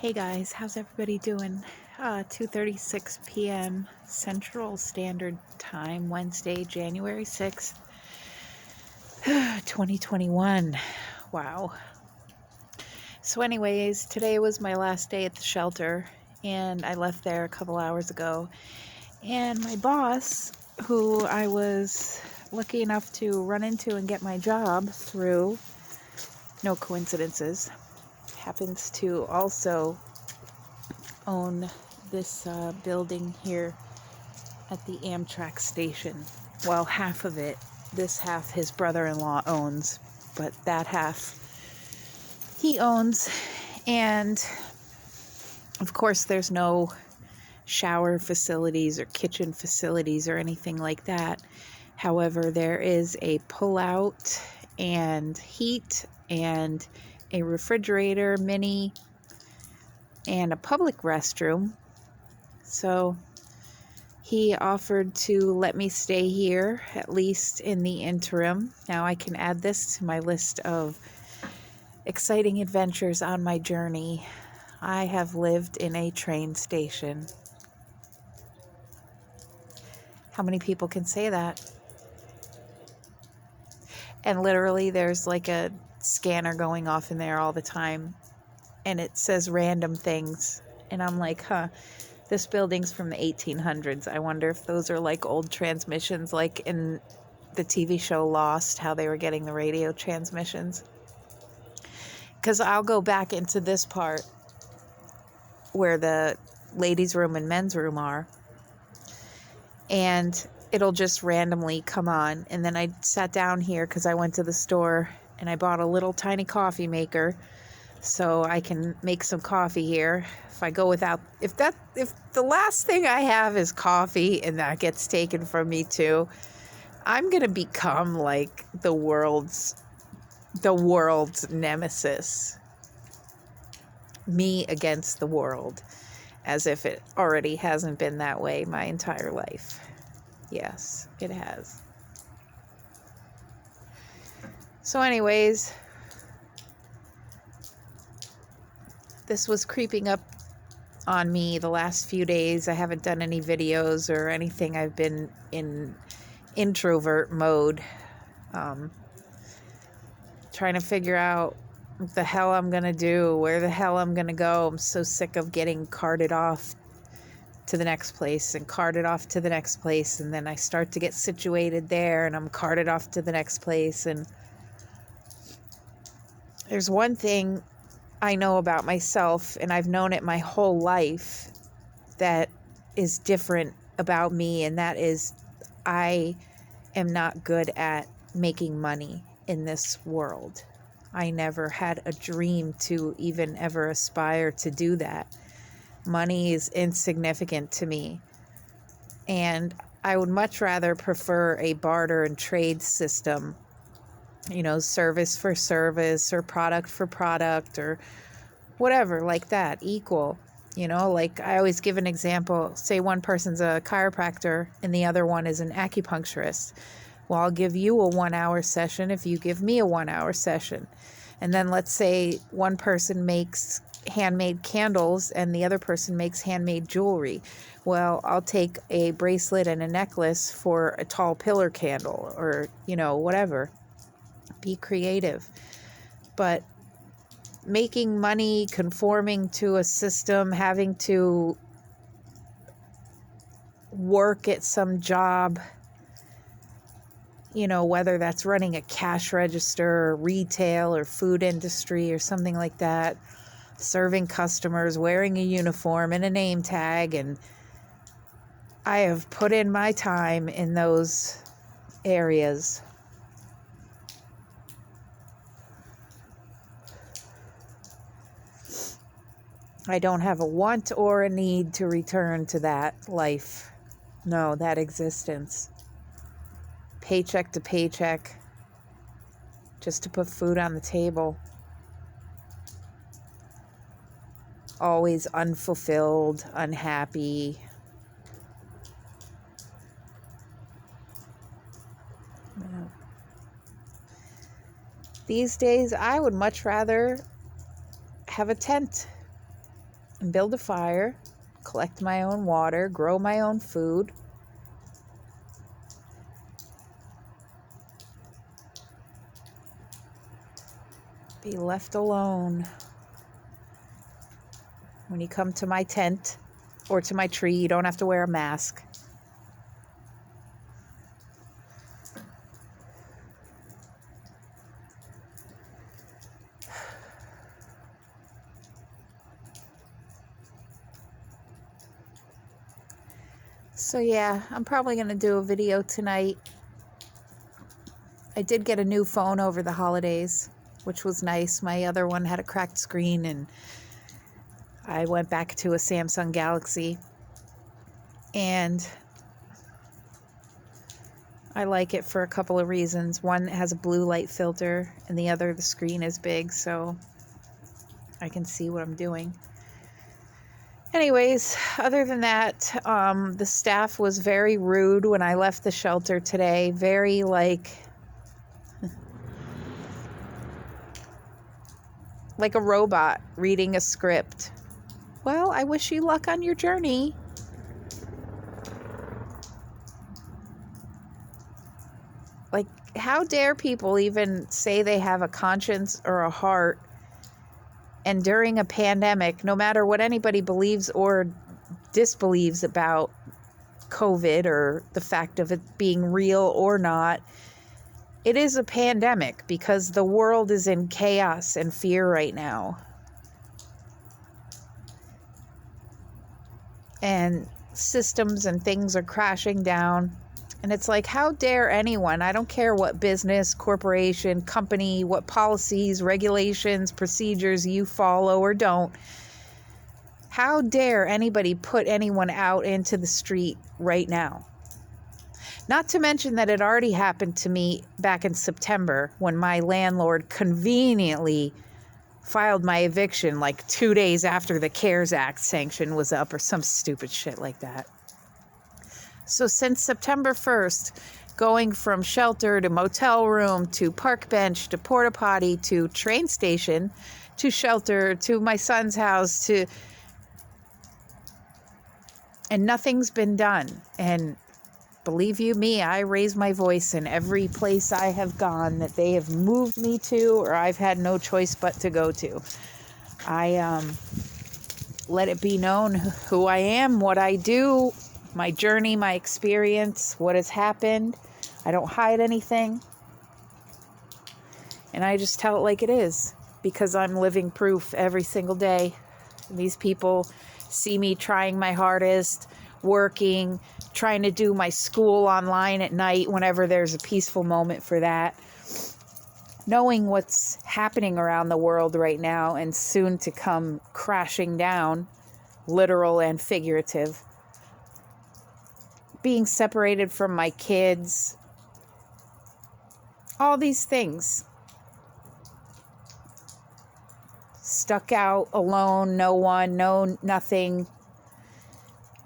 Hey guys, how's everybody doing? 2:36 p.m. Central Standard Time, Wednesday, January 6th, 2021. Wow. So anyways, today was my last day at the shelter, and I left there a couple hours ago. And my boss, who I was lucky enough to run into and get my job through, no coincidences, happens to also own this building here at the Amtrak Station. Well, half of it. This half his brother-in-law owns, but that half he owns. And of course there's no shower facilities or kitchen facilities or anything like that. However, there is a pull-out and heat and a refrigerator mini and a public restroom. So he offered to let me stay here, at least in the interim. Now I can add this to my list of exciting adventures on my journey. I have lived in a train station. How many people can say that? And literally there's like a scanner going off in there all the time, and it says random things. And I'm like, this building's from the 1800s. I wonder if those are like old transmissions, like in the TV show Lost, how they were getting the radio transmissions. Because I'll go back into this part where the ladies' room and men's room are, and it'll just randomly come on. And then I sat down here because I went to the store and I bought a little tiny coffee maker so I can make some coffee here. If I go without, if the last thing I have is coffee and that gets taken from me too, I'm going to become like the world's nemesis. Me against the world, as if it already hasn't been that way my entire life. Yes, it has. So anyways, this was creeping up on me the last few days. I haven't done any videos or anything. I've been in introvert mode, trying to figure out what the hell I'm gonna do, where the hell I'm gonna go. I'm so sick of getting carted off to the next place and carted off to the next place, and then I start to get situated there and I'm carted off to the next place. And there's one thing I know about myself, and I've known it my whole life, that is different about me, and that is I am not good at making money in this world. I never had a dream to even ever aspire to do that. Money is insignificant to me, and I would much rather prefer a barter and trade system, service for service or product for product or whatever, like that, equal. Like I always give an example. Say one person's a chiropractor and the other one is an acupuncturist. Well, I'll give you a 1-hour session if you give me a 1-hour session. And then let's say one person makes handmade candles and the other person makes handmade jewelry. Well, I'll take a bracelet and a necklace for a tall pillar candle, or, whatever. Be creative. But making money, conforming to a system, having to work at some job, whether that's running a cash register or retail or food industry or something like that, serving customers, wearing a uniform and a name tag. And I have put in my time in those areas. I don't have a want or a need to return to that life. No, that existence. Paycheck to paycheck, just to put food on the table. Always unfulfilled, unhappy. These days, I would much rather have a tent and build a fire, collect my own water, grow my own food. Be left alone. When you come to my tent or to my tree, you don't have to wear a mask. So yeah, I'm probably going to do a video tonight. I did get a new phone over the holidays, which was nice. My other one had a cracked screen, and I went back to a Samsung Galaxy. And I like it for a couple of reasons. One, it has a blue light filter, and the other, the screen is big, so I can see what I'm doing. Anyways, other than that, the staff was very rude when I left the shelter today. Very, like a robot reading a script. Well, I wish you luck on your journey. Like, how dare people even say they have a conscience or a heart? And during a pandemic, no matter what anybody believes or disbelieves about COVID or the fact of it being real or not, it is a pandemic because the world is in chaos and fear right now. And systems and things are crashing down. And it's like, how dare anyone, I don't care what business, corporation, company, what policies, regulations, procedures you follow or don't, how dare anybody put anyone out into the street right now? Not to mention that it already happened to me back in September when my landlord conveniently filed my eviction like 2 days after the CARES Act sanction was up or some stupid shit like that. So since September 1st, going from shelter to motel room to park bench to porta potty to train station to shelter to my son's house and nothing's been done. And believe you me, I raise my voice in every place I have gone that they have moved me to or I've had no choice but to go to. I let it be known who I am, what I do, my journey, my experience, what has happened. I don't hide anything. And I just tell it like it is because I'm living proof every single day. And these people see me trying my hardest, working, trying to do my school online at night whenever there's a peaceful moment for that. Knowing what's happening around the world right now and soon to come crashing down, literal and figurative. Being separated from my kids. All these things. Stuck out, alone, no one, no nothing.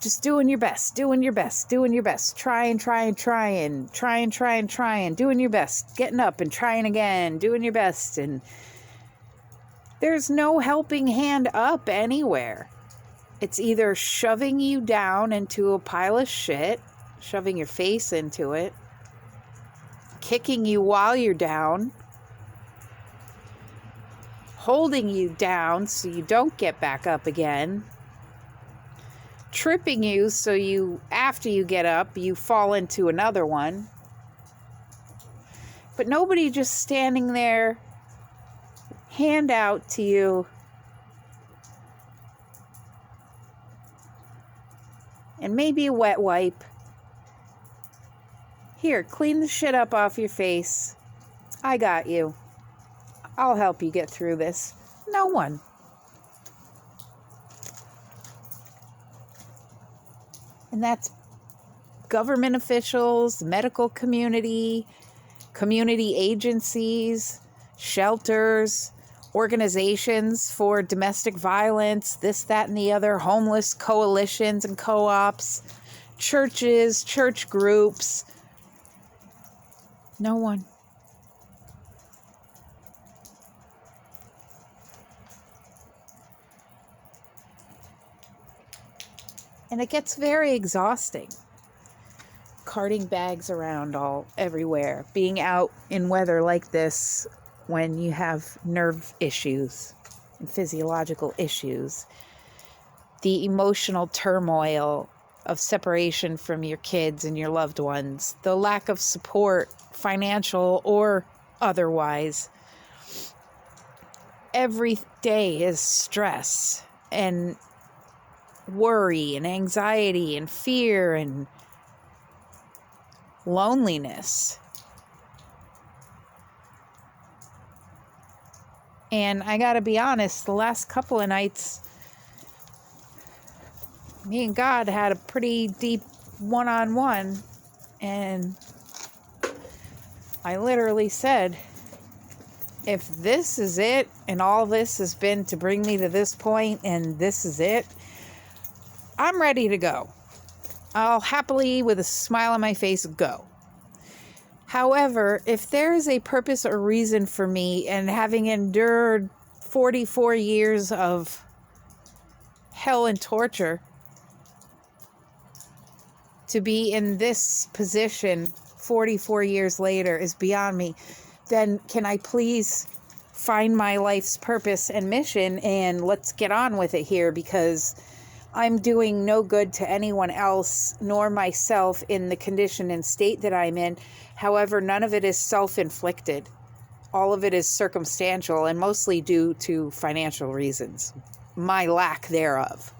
Just doing your best, doing your best, doing your best. Trying, doing your best. Getting up and trying again, doing your best. And there's no helping hand up anywhere. It's either shoving you down into a pile of shit, shoving your face into it, kicking you while you're down, holding you down so you don't get back up again, tripping you so you, after you get up, you fall into another one. But nobody just standing there, hand out to you, and maybe a wet wipe. Here, clean the shit up off your face. I got you. I'll help you get through this. No one. And that's government officials, medical community, community agencies, shelters, organizations for domestic violence, this, that, and the other, homeless coalitions and co-ops, churches, church groups. No one. And it gets very exhausting. Carting bags around everywhere. Being out in weather like this when you have nerve issues and physiological issues. The emotional turmoil of separation from your kids and your loved ones. The lack of support, financial or otherwise. Every day is stress and worry and anxiety and fear and loneliness. And I gotta be honest, the last couple of nights, me and God had a pretty deep one-on-one, and I literally said, if this is it, and all this has been to bring me to this point, and this is it, I'm ready to go. I'll happily, with a smile on my face, go. However, if there is a purpose or reason for me, and having endured 44 years of hell and torture, to be in this position 44 years later is beyond me, then can I please find my life's purpose and mission, and let's get on with it here, because I'm doing no good to anyone else nor myself in the condition and state that I'm in. However, none of it is self-inflicted. All of it is circumstantial and mostly due to financial reasons, my lack thereof.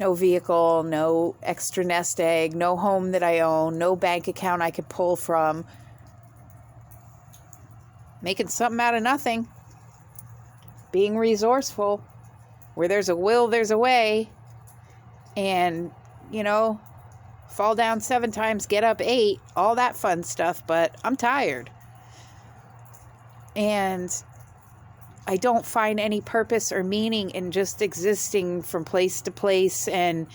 No vehicle, no extra nest egg, no home that I own, no bank account I could pull from. Making something out of nothing. Being resourceful. Where there's a will, there's a way. And, fall down 7 times, get up 8. All that fun stuff, but I'm tired. And I don't find any purpose or meaning in just existing from place to place and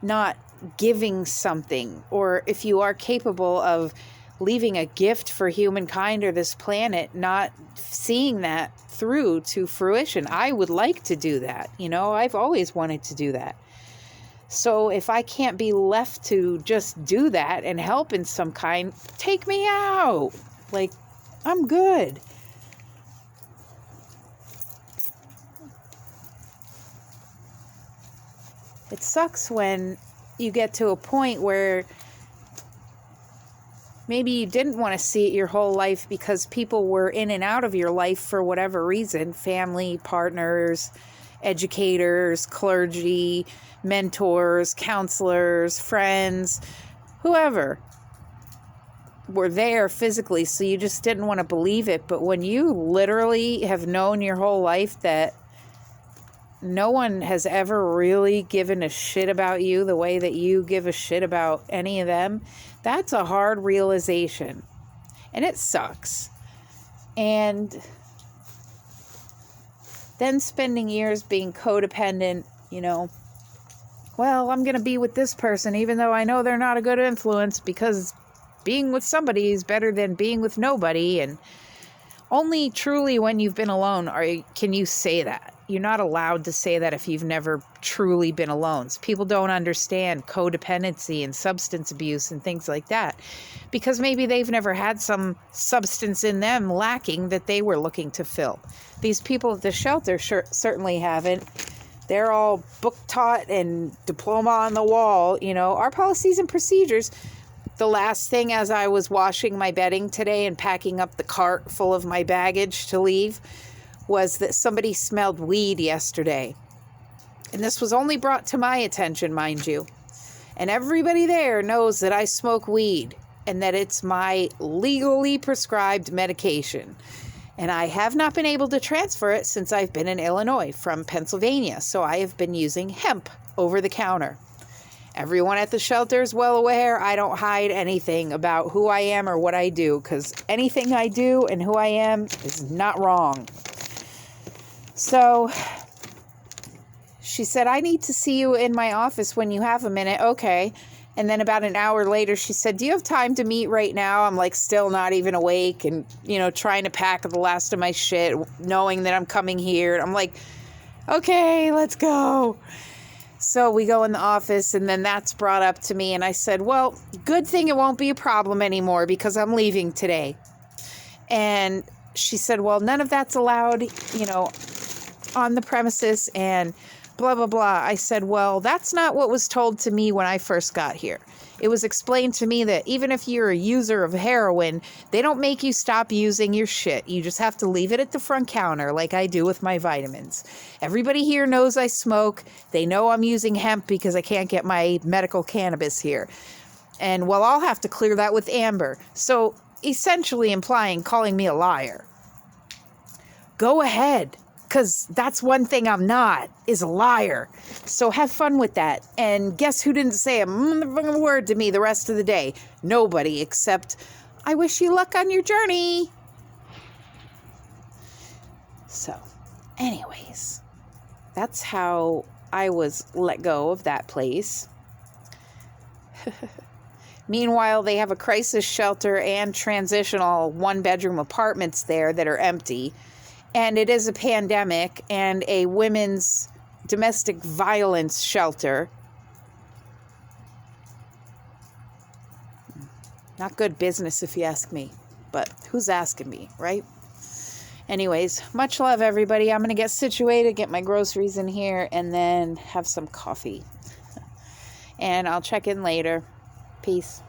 not giving something. Or if you are capable of leaving a gift for humankind or this planet, not seeing that through to fruition. I would like to do that. I've always wanted to do that. So if I can't be left to just do that and help in some kind, take me out. I'm good. It sucks when you get to a point where maybe you didn't want to see it your whole life because people were in and out of your life for whatever reason. Family, partners, educators, clergy, mentors, counselors, friends, whoever were there physically. So you just didn't want to believe it. But when you literally have known your whole life that no one has ever really given a shit about you the way that you give a shit about any of them, that's a hard realization. And it sucks. And then spending years being codependent, well, I'm going to be with this person even though I know they're not a good influence, because being with somebody is better than being with nobody. And only truly when you've been alone can you say that. You're not allowed to say that if you've never truly been alone. So people don't understand codependency and substance abuse and things like that, because maybe they've never had some substance in them lacking that they were looking to fill. These people at the shelter certainly haven't. They're all book taught and diploma on the wall. Our policies and procedures. The last thing as I was washing my bedding today and packing up the cart full of my baggage to leave was that somebody smelled weed yesterday. And this was only brought to my attention, mind you. And everybody there knows that I smoke weed and that it's my legally prescribed medication. And I have not been able to transfer it since I've been in Illinois from Pennsylvania. So I have been using hemp over the counter. Everyone at the shelter is well aware. I don't hide anything about who I am or what I do, because anything I do and who I am is not wrong. So she said, I need to see you in my office when you have a minute. Okay. And then about an hour later, she said, do you have time to meet right now? I'm still not even awake and, trying to pack the last of my shit, knowing that I'm coming here. I'm like, okay, let's go. So we go in the office, and then that's brought up to me, and I said, well, good thing it won't be a problem anymore because I'm leaving today. And she said, well, none of that's allowed, on the premises and blah, blah, blah. I said, well, that's not what was told to me when I first got here. It was explained to me that even if you're a user of heroin, they don't make you stop using your shit. You just have to leave it at the front counter like I do with my vitamins. Everybody here knows I smoke. They know I'm using hemp because I can't get my medical cannabis here. And well, I'll have to clear that with Amber. So essentially calling me a liar. Go ahead. Because that's one thing I'm not, is a liar. So have fun with that. And guess who didn't say a word to me the rest of the day? Nobody, except, I wish you luck on your journey. So, anyways, that's how I was let go of that place. Meanwhile, they have a crisis shelter and transitional one-bedroom apartments there that are empty. And it is a pandemic and a women's domestic violence shelter. Not good business if you ask me, but who's asking me, right? Anyways, much love, everybody. I'm going to get situated, get my groceries in here, and then have some coffee. And I'll check in later. Peace.